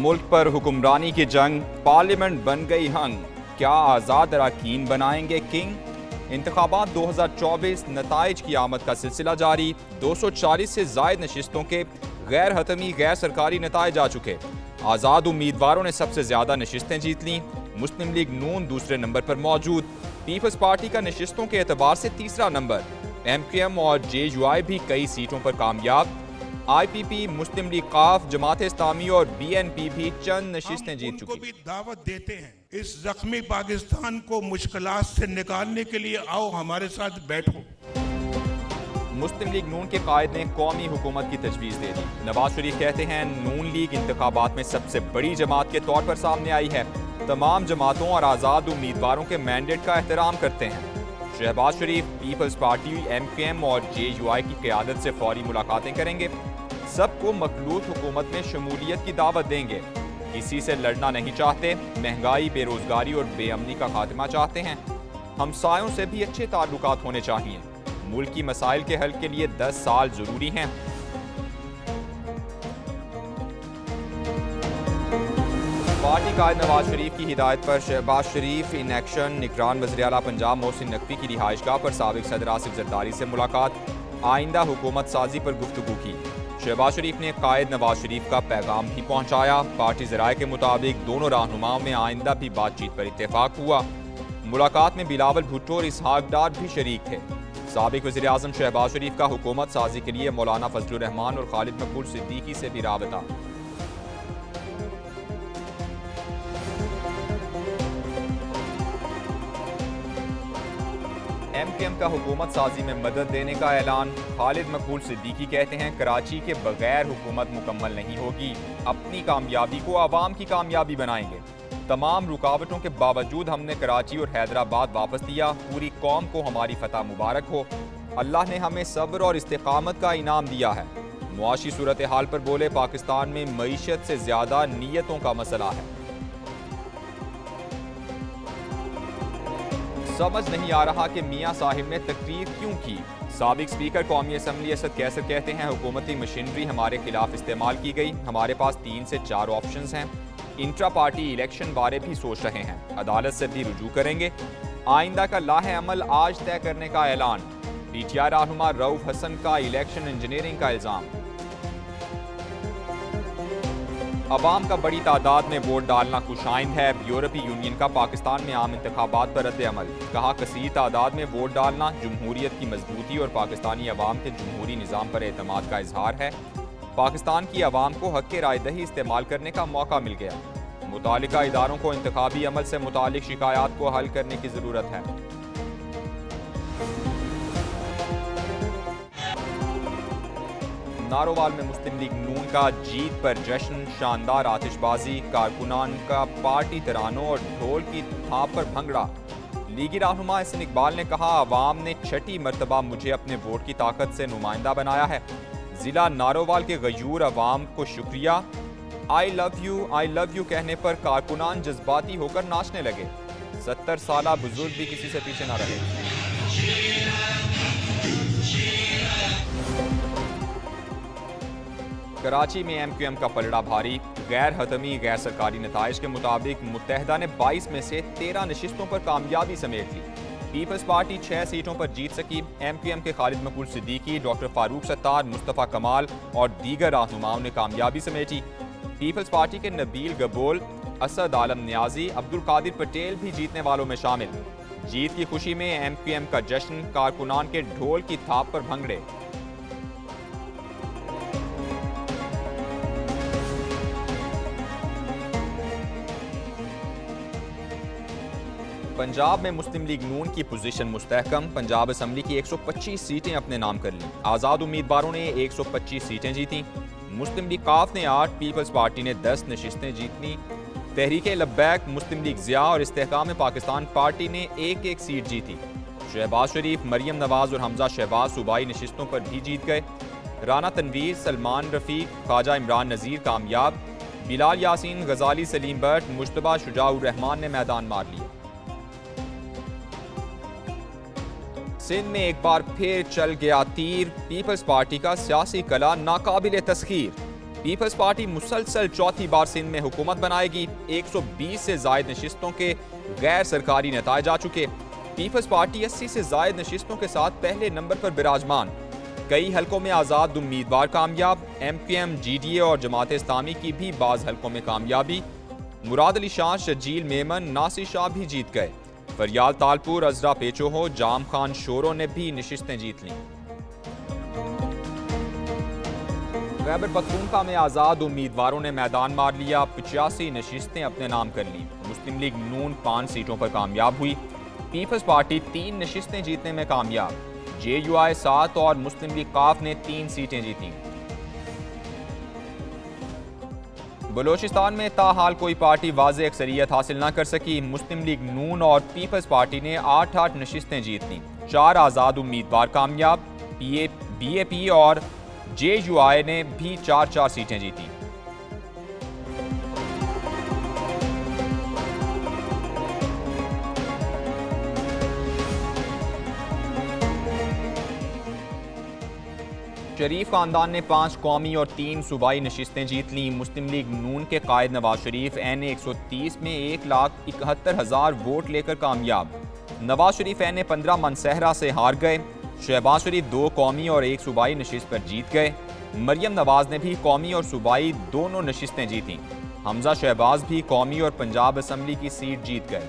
मुल्क पर हुक्मरानी की जंग, पार्लियामेंट बन गई हंग, क्या आज़ाद अरकान बनाएंगे किंग। इंतखाबात 2024 नताइज की आमद का सिलसिला जारी। 240 से जायद नशिस्तों के गैर हतमी गैर सरकारी नताइज आ चुके। आज़ाद उम्मीदवारों ने सबसे ज्यादा नशिस्तें जीत लीं। मुस्लिम लीग नून दूसरे नंबर पर मौजूद। पीपल्स पार्टी का नशिस्तों के एतबार से तीसरा नंबर। MQM और JUI भी कई सीटों पर कामयाब। IPP, मुस्लिम लीग काफ, जमात इस्लामी और BNP भी चंद नशिस्तें जीत चुकी। भी दावत देते हैं इस जख्मी पाकिस्तान को मुश्किलात से निकालने के लिए आओ हमारे साथ बैठो। मुस्लिम लीग नून के कायद ने कौमी हुकूमत की तजवीज़ दे दी। नवाज शरीफ कहते हैं नून लीग इंतखाबात में सबसे बड़ी जमात के तौर पर सामने आई है। तमाम जमातों और आज़ाद उम्मीदवारों के मैंडेट का एहतराम करते हैं। शहबाज शरीफ पीपल्स पार्टी, MQM और JUI की क़यादत से फौरी मुलाकातें करेंगे। सबको मखलूत हुकूमत में शमूलियत की दावत देंगे। किसी से लड़ना नहीं चाहते। महंगाई, बेरोजगारी और बेअमनी का खात्मा चाहते हैं। हमसायों से भी अच्छे ताल्लुकात होने चाहिए। मुल्क की मसाइल के हल के लिए 10 साल जरूरी हैं। पार्टी कायद नवाज शरीफ की हिदायत पर शहबाज शरीफ इन एक्शन। निगरान वज़ीर आला पंजाब मोहसिन नकवी की रिहाइशगाह पर साबिक सदर आसिफ जरदारी से मुलाकात। आइंदा हुकूमत साजी पर गुफ्तगू की। शहबाज शरीफ ने कायद नवाज शरीफ का पैगाम भी पहुंचाया। पार्टी ज़राए के मुताबिक दोनों रहनुमाओं में आइंदा भी बातचीत पर इत्तेफाक हुआ। मुलाकात में बिलावल भुट्टो और इसहाक डार भी शरीक थे। साबिक वज़ीर आज़म शहबाज शरीफ का हुकूमत साजी के लिए मौलाना फजलुर रहमान और खालिद मकबूल सिद्दीकी से भी राबता। MQM का हुकूमत साजी में मदद देने का ऐलान। खालिद मकबूल सिद्दीकी कहते हैं कराची के बगैर हुकूमत मुकम्मल नहीं होगी। अपनी कामयाबी को आवाम की कामयाबी बनाएंगे। तमाम रुकावटों के बावजूद हमने कराची और हैदराबाद वापस दिया। पूरी कौम को हमारी फतह मुबारक हो। अल्लाह ने हमें सब्र और इस्तिकामत का इनाम दिया है। मुआशी सूरत हाल पर बोले पाकिस्तान में मईशत से ज्यादा नीयतों का मसला है। समझ नहीं आ रहा कि मियां साहिब ने तकरीर क्यों की। साबिक स्पीकर कौमी असम्बली असद कैसर कहते हैं हुकूमती मशीनरी हमारे खिलाफ इस्तेमाल की गई। हमारे पास 3 से 4 ऑप्शंस हैं। इंट्रा पार्टी इलेक्शन बारे भी सोच रहे हैं। अदालत से भी रुजू करेंगे। आइंदा का लाहे अमल आज तय करने का ऐलान। PTI रहनुमा रऊफ हसन का इलेक्शन इंजीनियरिंग का इल्जाम। अवाम का बड़ी तादाद में वोट डालना खुशाइंद है। यूरोपीय यूनियन का पाकिस्तान में आम इंतखाबात पर रद्द अमल। कहा कसीर तादाद में वोट डालना जमहूरियत की मजबूती और पाकिस्तानी अवाम के जमहूरी निज़ाम पर एतमाद का इजहार है। पाकिस्तान की अवाम को हक के रायदही इस्तेमाल करने का मौका मिल गया। मुतालिका इदारों को इंतखाबी अमल से मुतालिक शिकायत को हल करने की ज़रूरत है। नारोवाल में मुस्लिम लीग नून का जीत पर जश्न। शानदार आतिशबाजी, कारकुनान का पार्टी तरानों और ढोल की थाप पर भंगड़ा। लीगी रहनुमा हसन इकबाल ने कहा अवाम ने 6ठी मरतबा मुझे अपने वोट की ताकत से नुमाइंदा बनाया है। जिला नारोवाल के गयूर अवाम को शुक्रिया। आई लव यू कहने पर कारकुनान जज्बाती होकर नाचने लगे। 70 साला बुजुर्ग भी किसी से पीछे न रहे। कराची में MQM का पलड़ा भारी। गैर हतमी गैर सरकारी नताइज के मुताबिक मुत्तहदा ने 22 में से 13 नशिस्तों पर कामयाबी समेट ली। पीपल्स पार्टी 6 सीटों पर जीत सकी। MQM के खालिद मकबूल सिद्दीकी, डॉक्टर फारूक सत्तार, मुस्तफ़ा कमाल और दीगर रहनुमाओं ने कामयाबी समेटी। पीपल्स पार्टी के नबील गबोल, असद आलम न्याजी, अब्दुल कादिर पटेल भी जीतने वालों में शामिल। जीत की खुशी में MQM का जश्न, कारकुनान के ढोल की थाप पर भंगड़े। पंजाब में मुस्लिम लीग नून की पोजीशन मुस्तहकम। पंजाब असम्बली की 125 सीटें अपने नाम कर लीं। आज़ाद उम्मीदवारों ने 125 सीटें जीती। मुस्लिम लीग काफ ने 8, पीपल्स पार्टी ने 10 नशिस्तें जीती। तहरीक लब्बैक, मुस्लिम लीग ज़िया और इस्तेहकाम पाकिस्तान पार्टी ने 1-1 सीट जीती। शहबाज शरीफ, मरियम नवाज और हमजा शहबाज सूबाई नशिस्तों पर भी जीत गए। राना तनवीर, सलमान रफ़ीक, ख्वाजा इमरान नज़ीर कामयाब। बिलाल यासीन, गजाली सलीम बट, मुश्तबा शुजाउर रहमान ने मैदान मार लिया। सिंध में एक बार फिर चल गया तीर। पीपल्स पार्टी का सियासी कला नाकाबिले तस्खीर। पीपल्स पार्टी मुसलसल चौथी बार सिंध में हुकूमत बनाएगी। 120 से जायद नशिस्तों के गैर सरकारी नतायज आ चुके। पीपल्स पार्टी 80 से जायद नशिस्तों के साथ पहले नंबर पर विराजमान। कई हलकों में आज़ाद उम्मीदवार कामयाब। MQM, GDA और जमात इस्लामी की भी बाज़ हलकों में कामयाबी। मुराद अली शाह, शजील मेमन, नासिर शाह भी जीत गए। फरियाल तालपुर, अजरा पेचोहो, जाम खान शोरो ने भी नशिस्तें जीत लीं। खैबर पख्तूनख्वा में आज़ाद उम्मीदवारों ने मैदान मार लिया। 85 नशिस्तें अपने नाम कर ली। मुस्लिम लीग नून 5 सीटों पर कामयाब हुई। पीपल्स पार्टी 3 नशिस्तें जीतने में कामयाब। JUI 7 और मुस्लिम लीग काफ ने 3 सीटें जीती। बलोचिस्तान में ताहाल कोई पार्टी वाज़ेह अक्सरियत हासिल न कर सकी। मुस्लिम लीग नून और पीपल्स पार्टी ने 8-8 नशिस्तें जीत लीं। 4 आज़ाद उम्मीदवार कामयाब। BAP और JUI ने भी 4-4 सीटें जीती। शरीफ खानदान ने 5 कौमी और 3 सूबाई नशिस्तें जीत लीं। मुस्लिम लीग नून के कायद नवाज शरीफ NA 130 में 1,71,000 वोट लेकर कामयाब। नवाज शरीफ NA 15 मनसहरा से हार गए। शहबाज शरीफ 2 कौमी और 1 सूबाई नशिस्त पर जीत गए। मरियम नवाज ने भी कौमी और सूबाई दोनों नशिस्तें जीतीं। हमजा शहबाज भी कौमी और पंजाब असम्बली की सीट जीत गए।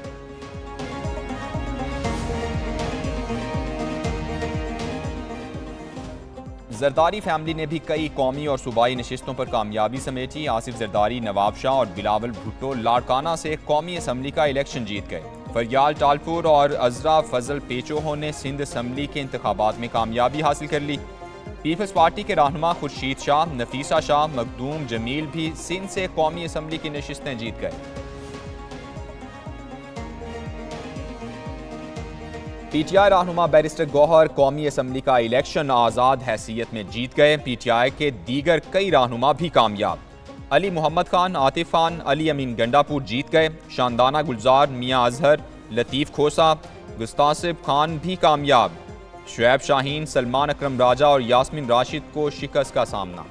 जरदारी फैमिली ने भी कई कौमी और सूबाई नशिस्तों पर कामयाबी समेटी। आसिफ जरदारी, नवाब शाह और बिलावल भुट्टो लाड़काना से कौमी असम्बली का इलेक्शन जीत गए। फरियाल टालपुर और अजरा फजल पेचोहो ने सिंध असम्बली के इंतखाबात में कामयाबी हासिल कर ली। पीपल्स पार्टी के रहनुमा खुर्शीद शाह, नफीसा शाह, मखदूम जमील भी सिंध से कौमी असम्बली की नशिस्तें जीत गए। PTI रहनुमा बैरिस्टर गौहर कौमी असम्बली का इलेक्शन आज़ाद हैसियत में जीत गए। PTI के दीगर कई रहनुमा भी कामयाब। अली मोहम्मद खान, आतिफ खान, अली अमीन गंडापुर जीत गए। शानदाना गुलजार, मियाँ अजहर, लतीफ़ खोसा, गुस्तासिब खान भी कामयाब। शुएब शाहीन, सलमान अकरम राजा और यास्मीन राशिद को शिकस्त का सामना।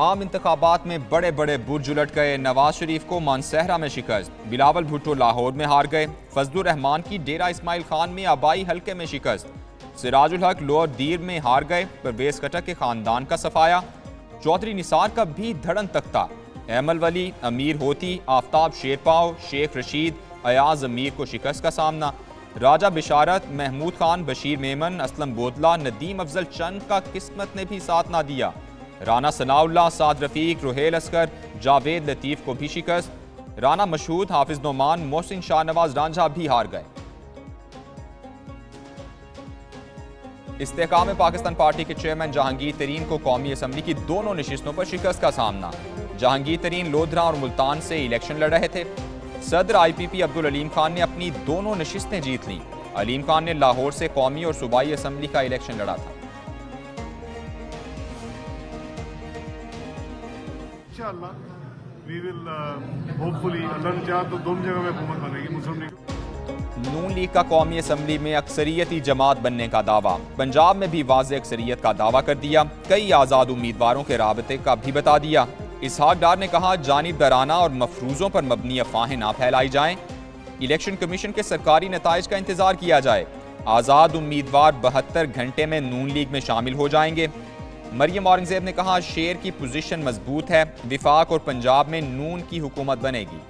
आम इंतखाबात में बड़े बड़े बुर्ज उलट गए। नवाज शरीफ को मानसहरा में शिकस्त। बिलावल भुट्टो लाहौर में हार गए। फजलुर रहमान की डेरा इस्माइल खान में आबाई हल्के में शिकस्त। सिराजुल हक लोअर दीर में हार गए। परवेज कटक के खानदान का सफाया। चौधरी निसार का भी धड़न तख्ता। अहमल वली, अमीर होती, आफ्ताब शेरपाव, शेख रशीद, अयाज अमीर को शिकस्त का सामना। राजा बिशारत, महमूद खान, बशीर मेमन, असलम बोदला, नदीम अफजल चंद का किस्मत ने भी साथ ना दिया। राना सनाउल्लाह, साद रफीक, रुहेल अस्कर, जावेद लतीफ़ को भी शिकस्त। राना मशहूद, हाफिज नोमान, मोहसिन शाहनवाज रांझा भी हार गए। इस्तेहकाम पाकिस्तान पार्टी के चेयरमैन जहांगीर तरीन को कौमी असम्बली की दोनों नशिस्तों पर शिकस्त का सामना। जहांगीर तरीन लोधरा और मुल्तान से इलेक्शन लड़ रहे थे। सदर IPP अब्दुल अलीम खान ने अपनी दोनों नशिस्तें जीत लीं। अलीम खान ने लाहौर से कौमी और सूबाई असम्बली का इलेक्शन लड़ा था। इंशाअल्लाह वी विल होपफुली अल्लाह ने चाहा तो दोनों जगह में हुकूमत बनेगी मुस्लिम लीग। नून लीग का कौमी असम्बली में अक्सरियती जमात बनने का दावा। पंजाब में भी वाज़ेह अक्सरियत का दावा कर दिया। कई आज़ाद उम्मीदवारों के राबते का भी बता दिया। इसहाक डार ने कहा, जानिबदाराना और मफरूज़ों पर मबनी अफवाहें ना फैलाई जाएं। इलेक्शन कमीशन के सरकारी नताइज का इंतजार किया जाए। आज़ाद उम्मीदवार 72 घंटे में नून लीग में शामिल हो जाएंगे। मरियम औरंगजेब ने कहा, शेर की पोजीशन मजबूत है। विफाक और पंजाब में नून की हुकूमत बनेगी।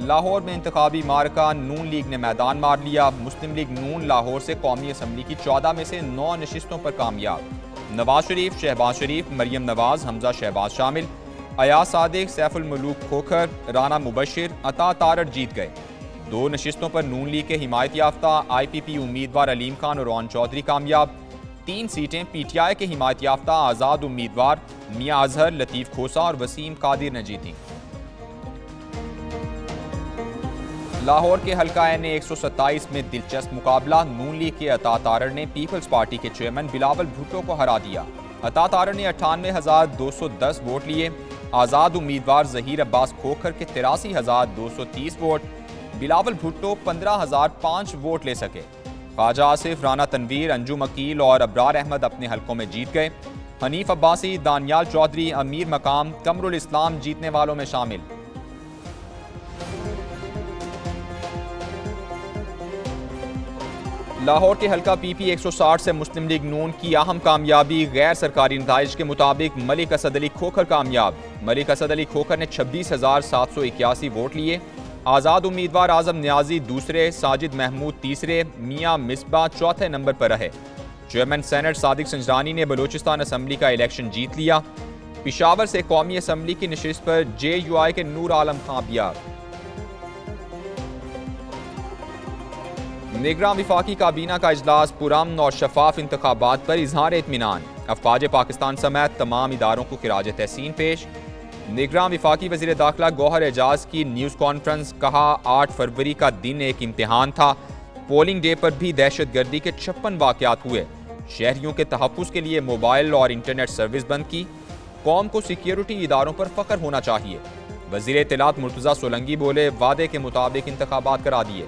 लाहौर में इंतखाबी मार्का, नून लीग ने मैदान मार लिया। मुस्लिम लीग नून लाहौर से कौमी असम्बली की 14 में से 9 नशिस्तों पर कामयाब। नवाज शरीफ, शहबाज शरीफ, मरियम नवाज, हमजा शहबाज शामिल। अयाज सादिक, सैफुल मलूक खोखर, राना मुबशिर, अता तारड़ जीत गए। 2 नशिस्तों पर नून लीग के हिमायत याफ्ता IPP उम्मीदवार अलीम खान और रौन चौधरी कामयाब। 3 सीटें PTI के हिमायत याफ्ता आज़ाद उम्मीदवार मियाँ अजहर, लतीफ़ खोसा और वसीम कादिर ने जीती। लाहौर के हल्का NA 127 में दिलचस्प मुकाबला। नून लीग के अता तारड़ ने पीपल्स पार्टी के चेयरमैन बिलावल भुट्टो को हरा दिया। अता तारड़ ने 98,210 वोट लिए। आज़ाद उम्मीदवार ज़हीर अब्बास खोखर के 83,230 वोट। बिलावल भुट्टो 15,005 वोट ले सके। ख्वाजा आसिफ, राना तनवीर, अंजुम अकील और अब्रार अहमद अपने हलकों में जीत गए। हनीफ अब्बासी, दानियाल चौधरी, अमीर मकाम, कमरुल इस्लाम जीतने वालों में शामिल। लाहौर के हल्का PP 160 से मुस्लिम लीग नून की अहम कामयाबी। गैर सरकारी नताइज के मुताबिक मलिक असद अली खोखर कामयाब। मलिक असद अली खोखर ने 26,781 वोट लिए। आज़ाद उम्मीदवार आजम न्याजी दूसरे, साजिद महमूद तीसरे, मियाँ मिसबा चौथे नंबर पर रहे। चेयरमैन सेनेट सादिक संजरानी ने बलूचिस्तान असम्बली का इलेक्शन जीत लिया। पिशावर से कौमी असम्बली की नशिस्त पर JUI के नूर आलम कामयाब। निगरान विफाकी काबीना का इजलास, पुरअमन और शफाफ इंतखाबात पर इजहार इत्मीनान। अफवाज पाकिस्तान समेत तमाम इदारों को खिराज तहसीन पेश। निगरान विफाकी वज़ीर दाखिला गौहर एजाज की न्यूज़ कॉन्फ्रेंस, कहा 8 फरवरी का दिन एक इम्तिहान था। पोलिंग डे पर भी दहशत गर्दी के 56 वाक़यात हुए। शहरियों के तहफ़्फ़ुज़ के लिए मोबाइल और इंटरनेट सर्विस बंद की। कौम को सिक्योरिटी इदारों पर फ़ख्र होना चाहिए। वज़ीर इत्तलात मुर्तज़ा सोलंकी बोले, वादे के मुताबिक इंतखाबात करा दिए।